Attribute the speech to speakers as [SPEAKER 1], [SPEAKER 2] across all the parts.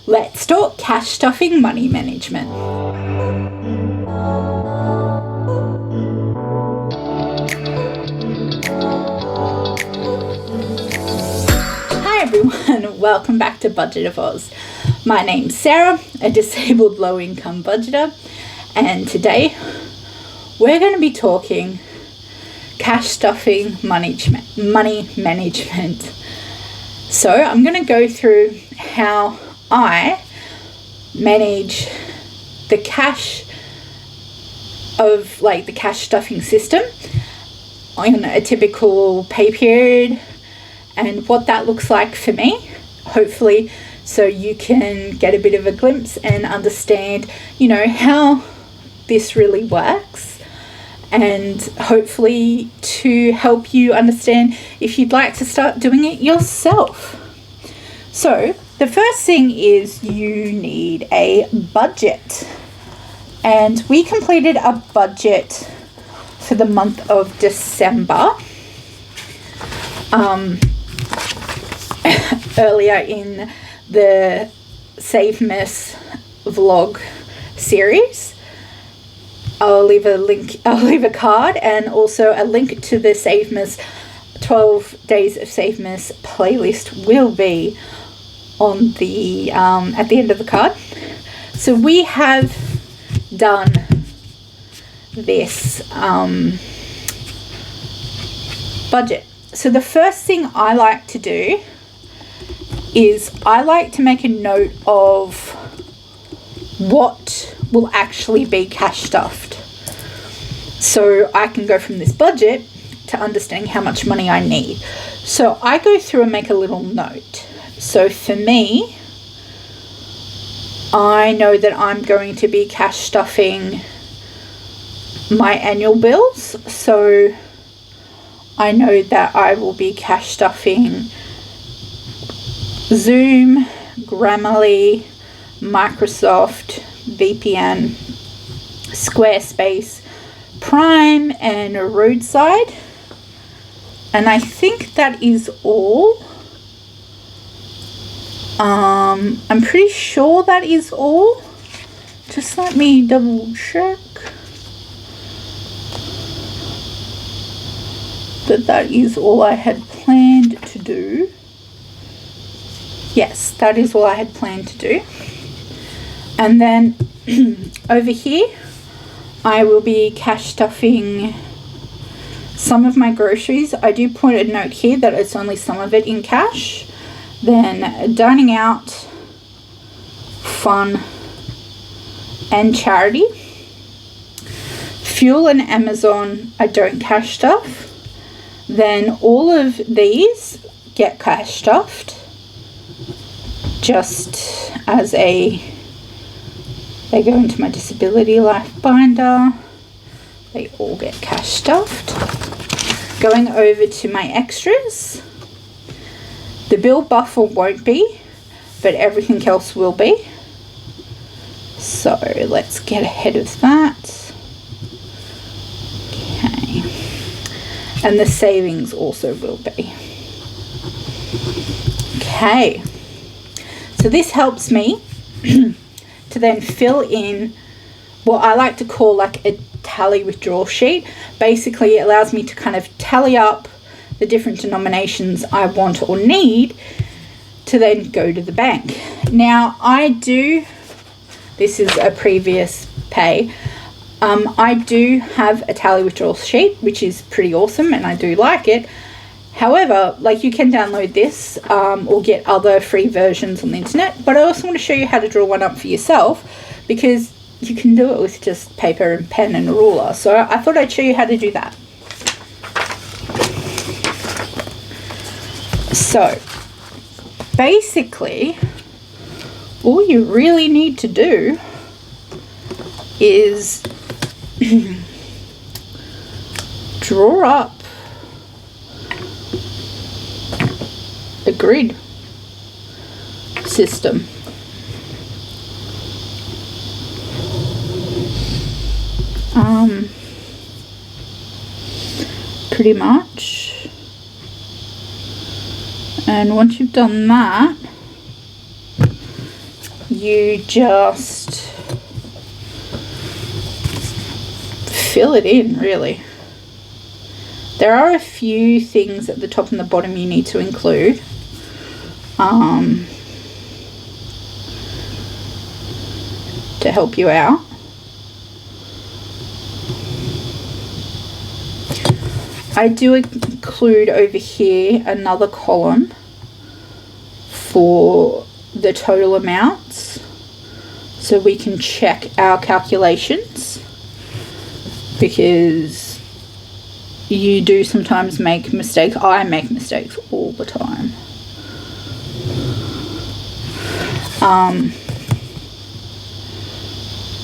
[SPEAKER 1] Let's talk cash stuffing money management. Hi everyone, welcome back to Budget of Oz. My name's Sarah, a disabled low-income budgeter, and today we're going to be talking cash stuffing money management. So I'm going to go through how I manage the cash of the cash stuffing system on a typical pay period and what that looks like for me, hopefully, so you can get a bit of a glimpse and understand, how this really works, and hopefully to help you understand if you'd like to start doing it yourself. So the first thing is you need a budget, and we completed a budget for the month of December earlier in the SavMas vlog series. I'll leave a card and also a link to the SavMas 12 Days of SavMas playlist will be on the at the end of the card. So we have done this budget. So the first thing I like to do is I like to make a note of what will actually be cash stuffed, so I can go from this budget to understanding how much money I need. So I go through and make a little note. So for me, I know that I'm going to be cash stuffing my annual bills, so I know that I will be cash stuffing Zoom, Grammarly, Microsoft, VPN, Squarespace, Prime, and Roadside. And I think that is all. I'm pretty sure that is all. Just let me double check that is all I had planned to do. Yes, that is all I had planned to do. And then over here, I will be cash stuffing some of my groceries. I do put a note here that it's only some of it in cash. Then dining out, fun, and charity. Fuel and Amazon, I don't cash stuff. Then all of these get cash stuffed just as they go into my disability life binder. They all get cash stuffed. Going over to my extras, the bill buffer won't be, but everything else will be. So let's get ahead of that. Okay. And the savings also will be. Okay. So this helps me to then fill in what I like to call like a tally withdrawal sheet. Basically, it allows me to kind of tally up the different denominations I want or need to then go to the bank. Now, this is a previous pay. I do have a tally withdrawal sheet, which is pretty awesome, and I do like it. However, you can download this or get other free versions on the internet, but I also want to show you how to draw one up for yourself, because you can do it with just paper and pen and a ruler. So I thought I'd show you how to do that. So basically, all you really need to do is draw up a grid system. Pretty much. And once you've done that, you just fill it in, really. There are a few things at the top and the bottom you need to include. To help you out. I do include over here another column for the total amounts so we can check our calculations, because you do sometimes make mistakes. I make mistakes all the time.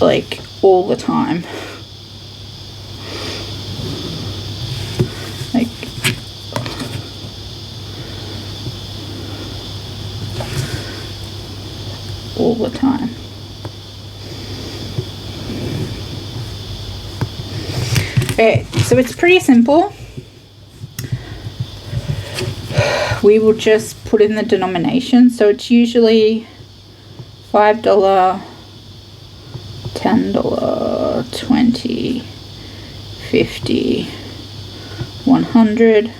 [SPEAKER 1] Like all the time. Like all the time. Okay, so it's pretty simple. We will just put in the denomination. So it's usually $5, $10, 20, 50, 100,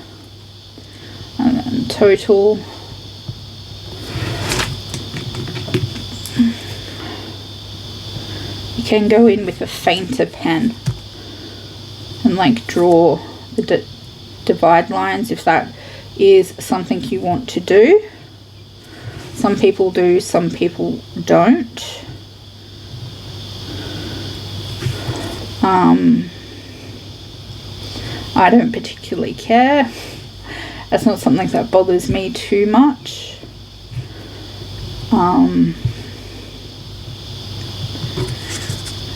[SPEAKER 1] and then total. You can go in with a fainter pen and like draw the divide lines if that is something you want to do. Some people do, some people don't. I don't particularly care. That's not something that bothers me too much.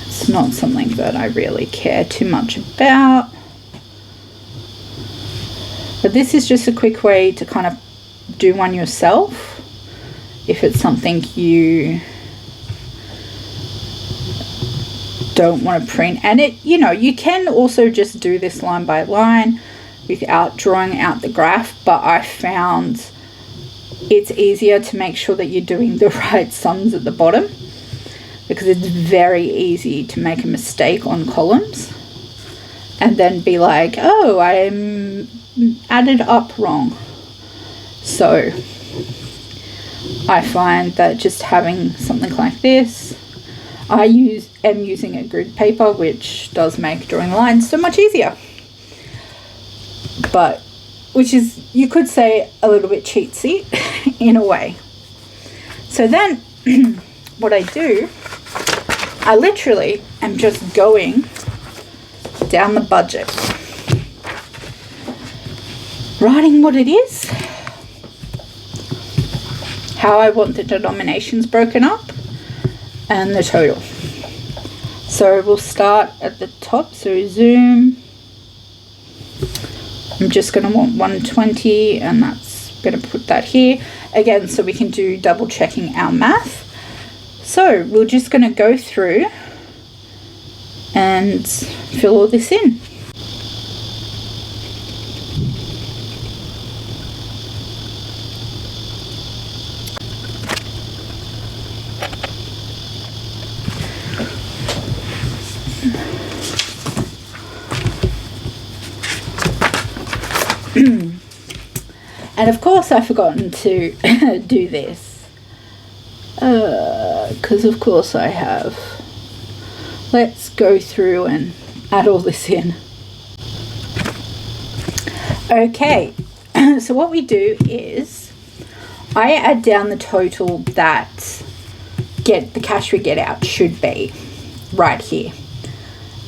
[SPEAKER 1] It's not something that I really care too much about. But this is just a quick way to kind of do one yourself if it's something you don't want to print. And it, you know, you can also just do this line by line without drawing out the graph, but I found it's easier to make sure that you're doing the right sums at the bottom, because it's very easy to make a mistake on columns and then be like, oh, I'm added up wrong. So I find that just having something like this, I am using a grid paper, which does make drawing lines so much easier. But, which is, you could say, a little bit cheatsy in a way. So then, what I do, I literally am just going down the budget, writing what it is, how I want the denominations broken up, and the total. So we'll start at the top. So zoom. I'm just going to want 120, and that's going to put that here again so we can do double checking our math. So we're just going to go through and fill all this in. And of course I've forgotten to do this, because of course I have. Let's go through and add all this in. Okay, so what we do is I add down the total that the cash we get out should be right here,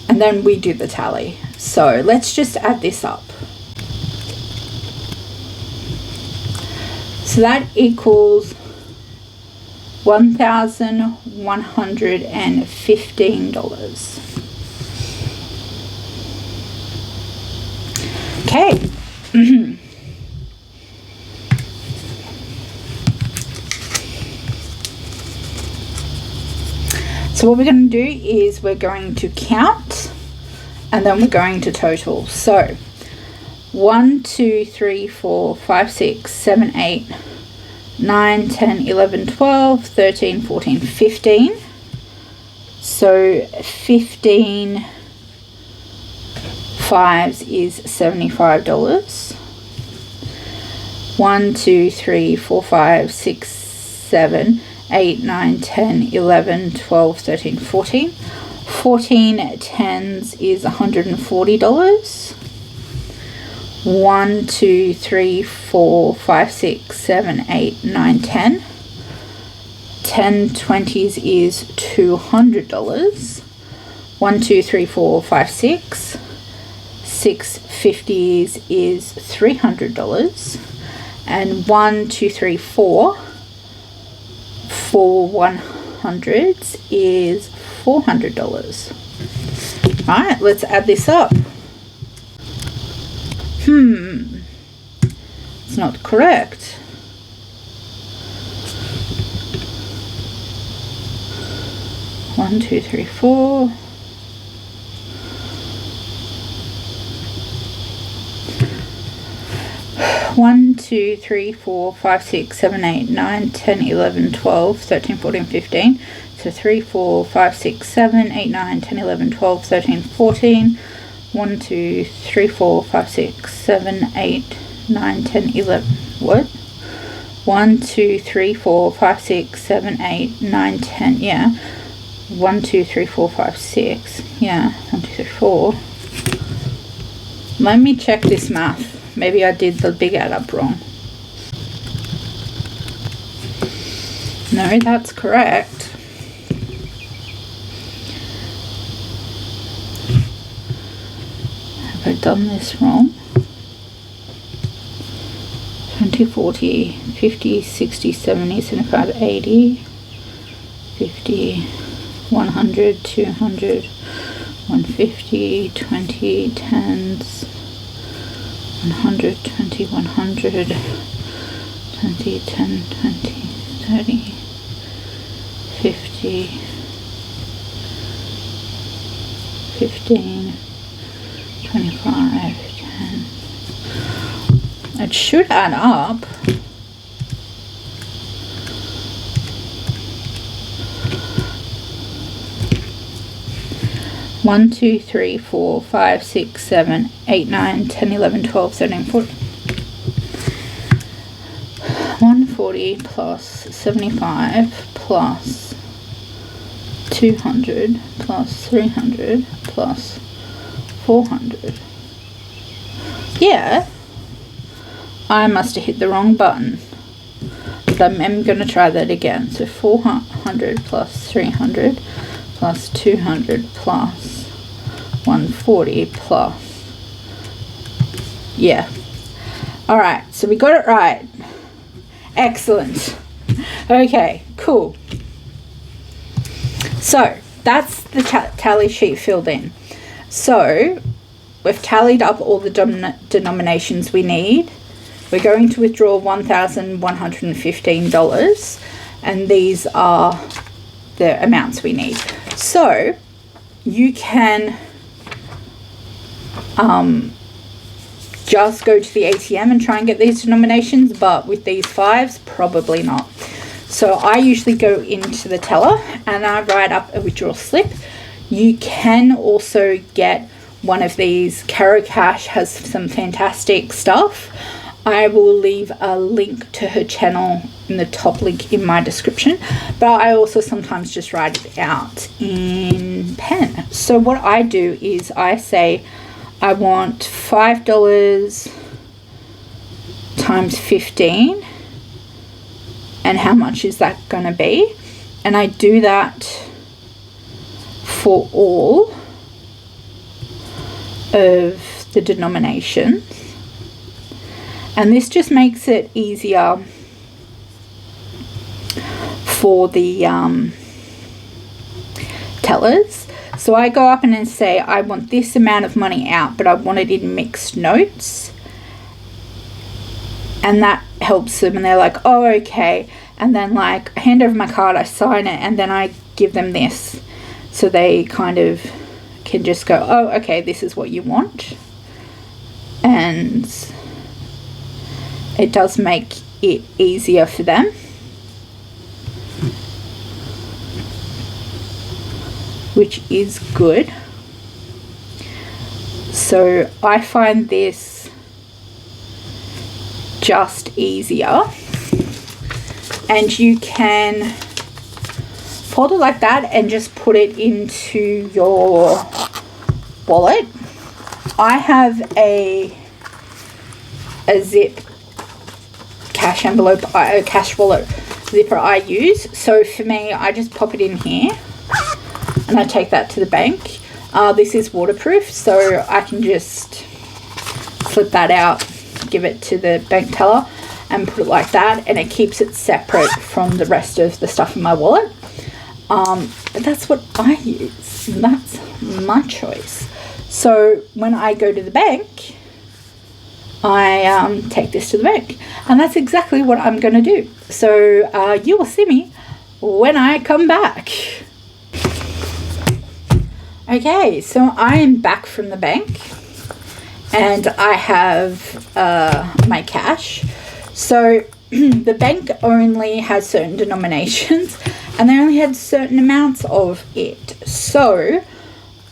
[SPEAKER 1] and then we do the tally. So let's just add this up. So that equals $1,115. Okay. So what we're going to do is we're going to count, and then we're going to total. So 1, 2, 3, 4, 5, 6, 7, 8, 9, 10, 11, 12, 13, 14, 15. So 15 fives is $75. 1, 2, 3, 4, 5, 6, 7, 8, 9, 10, 11, 12, 13, 14. 14 tens is $140. 1, 2, 3, 4, 5, 6, 7, 8, 9, 10. 10 20s is $200. 1, 2, 3, 4, 5, 6. 6 50s is $300. And 1, 2, 3, 4 for 100s is $400. Alright, let's add this up. It's not correct. One, two, three, four. One, 2, 3, 4, 5, 6, 7, 8, 9, 10, 11, 12, 13, 14, 15. So 3, 4, 5, 6, 7, 8, 9, 10, 11, 12, 13, 14. 1, 2, 3, 4, 5, 6, 7, 8, 9, 10, 11. What? 1, 2, 3, 4, 5, 6, 7, 8, 9, 10. Yeah. 1, 2, 3, 4, 5, 6. Yeah. 1, 2, 3, 4. Let me check this math. Maybe I did the big add up wrong. No, that's correct. Have I done this wrong? 20, 40, 50, 60, 70, 75, 80, 50, 100, 200, 150, 20, 10s, 100, 20, 100, 20, 10, 20, 30, 50, 15, 25, 10. It should add up. One, 2, 3, 4, 5, 6, 7, 8, 9, 10, 11, 12, 13, 14. 140 plus 75 plus 200 plus 300 plus 400. Yeah, I must have hit the wrong button. But I'm going to try that again. So 400 plus 300 plus 200 plus 140 plus. Yeah. Alright, so we got it right. Excellent. Okay, cool. So that's the tally sheet filled in. So we've tallied up all the denominations we need. We're going to withdraw $1,115, and these are the amounts we need. So you can just go to the ATM and try and get these denominations, but with these fives, probably not. So I usually go into the teller and I write up a withdrawal slip. You can also get one of these. CaroCash has some fantastic stuff. I will leave a link to her channel in the top link in my description, but I also sometimes just write it out in pen. So what I do is I say I want $5 times 15, and how much is that going to be? And I do that for all of the denominations. And this just makes it easier for the tellers. So I go up and say, I want this amount of money out, but I want it in mixed notes. And that helps them. And they're like, oh, okay. And then like I hand over my card, I sign it, and then I give them this. So they kind of can just go, oh, okay, this is what you want. And it does make it easier for them. Which is good. So I find this just easier. And you can fold it like that and just put it into your wallet. I have a zip cash envelope, a cash wallet zipper I use. So for me, I just pop it in here and I take that to the bank. This is waterproof, so I can just slip that out, give it to the bank teller and put it like that, and it keeps it separate from the rest of the stuff in my wallet. But that's what I use. That's my choice. So when I go to the bank, I take this to the bank, and that's exactly what I'm going to do. So you will see me when I come back. Okay, so I am back from the bank, and I have my cash. So the bank only has certain denominations, and they only had certain amounts of it. So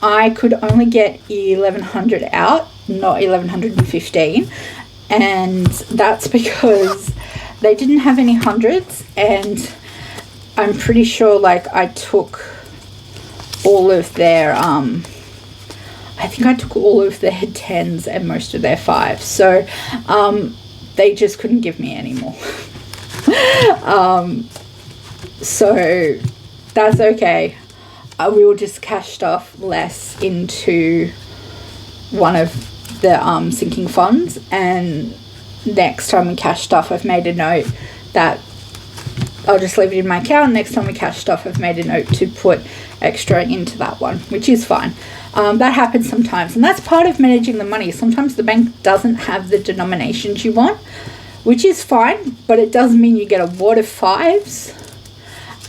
[SPEAKER 1] I could only get 1,100 out, not 1,115, and that's because they didn't have any hundreds, and I'm pretty sure like I took all of their I think I took all of their 10s and most of their 5s, so they just couldn't give me any more. So that's okay. We will just cash stuff less into one of the sinking funds, and next time we cash stuff, I've made a note that I'll just leave it in my account. Next time we cash stuff, I've made a note to put extra into that one, which is fine. That happens sometimes, and that's part of managing the money. Sometimes the bank doesn't have the denominations you want, which is fine, but it does mean you get a lot of 5s.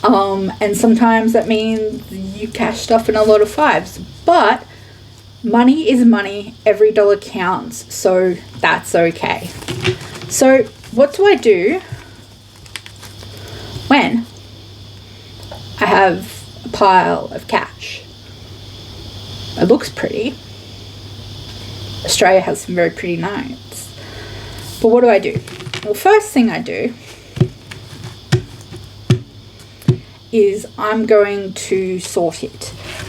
[SPEAKER 1] And sometimes that means you cash stuff in a lot of 5s, but money is money. Every dollar counts, so that's okay. So what do I do when I have a pile of cash? It looks pretty. Australia has some very pretty notes. But what do I do? Well, first thing I do is I'm going to sort it.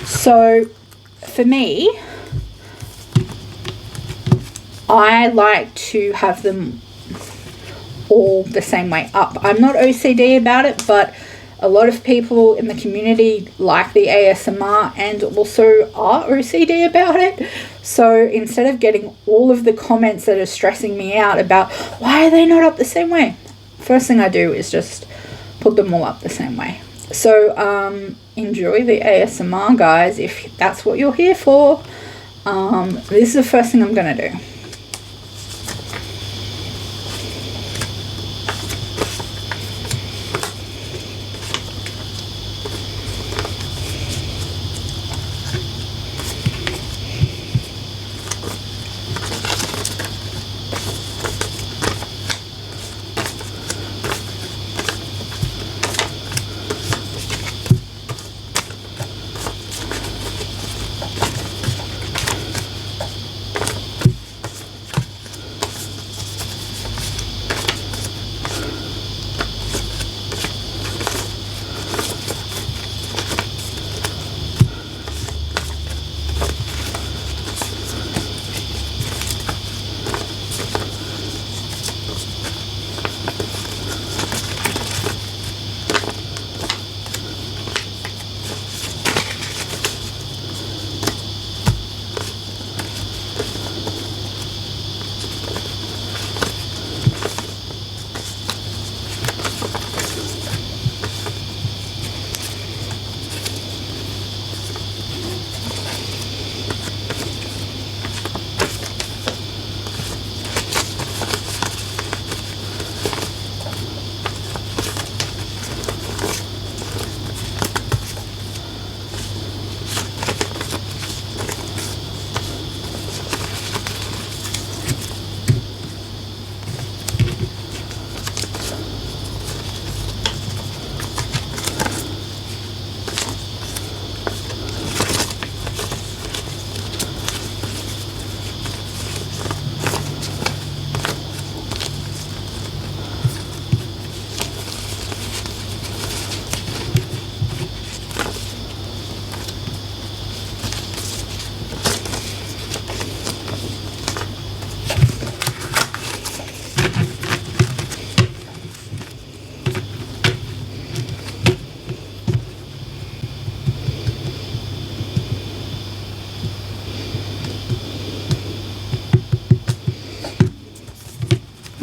[SPEAKER 1] So for me, I like to have them all the same way up. I'm not OCD about it, but a lot of people in the community like the ASMR and also are OCD about it. So instead of getting all of the comments that are stressing me out about why are they not up the same way, first thing I do is just put them all up the same way. So enjoy the ASMR, guys, if that's what you're here for. This is the first thing I'm going to do.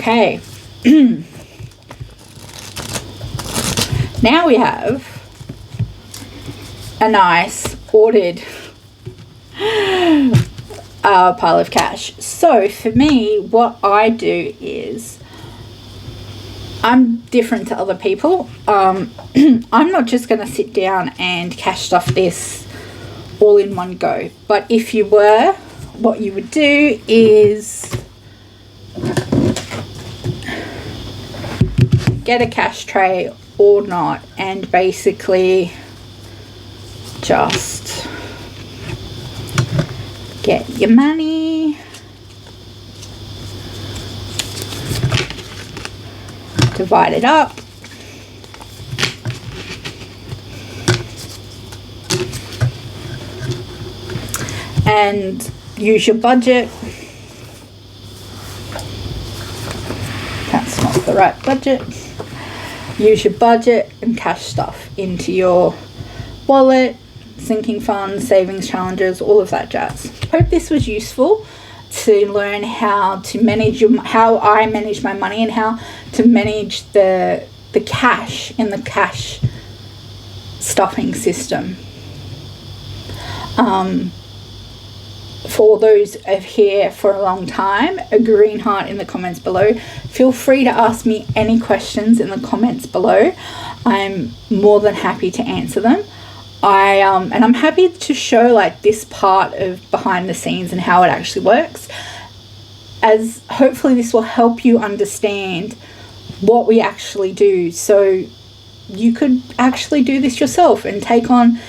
[SPEAKER 1] Okay. Now we have a nice ordered pile of cash. So for me, what I do is, I'm different to other people. I'm not just going to sit down and cash stuff this all in one go. But if you were, what you would do is get a cash tray or not, and basically just get your money, divide it up, and use your budget. That's not the right budget. Use your budget and cash stuff into your wallet, sinking funds, savings challenges, all of that jazz. Hope this was useful to learn how to manage how I manage my money and how to manage the cash in the cash stuffing system. For those of here for a long time, a green heart in the comments below. Feel free to ask me any questions in the comments below. I'm more than happy to answer them. And I'm happy to show like this part of behind the scenes and how it actually works, as hopefully this will help you understand what we actually do, so you could actually do this yourself and take on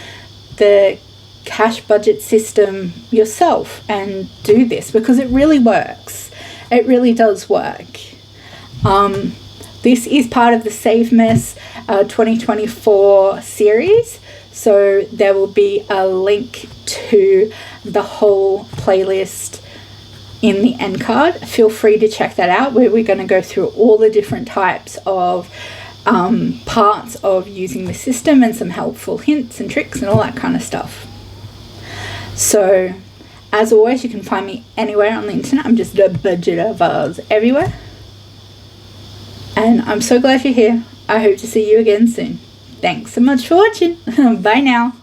[SPEAKER 1] the cash budget system yourself and do this, because it really works. It really does work. This is part of the SavMas 2024 series, so there will be a link to the whole playlist in the end card. Feel free to check that out, where we're going to go through all the different types of parts of using the system and some helpful hints and tricks and all that kind of stuff. So, as always, you can find me anywhere on the internet. I'm just a budget of ours everywhere. And I'm so glad you're here. I hope to see you again soon. Thanks so much for watching. Bye now.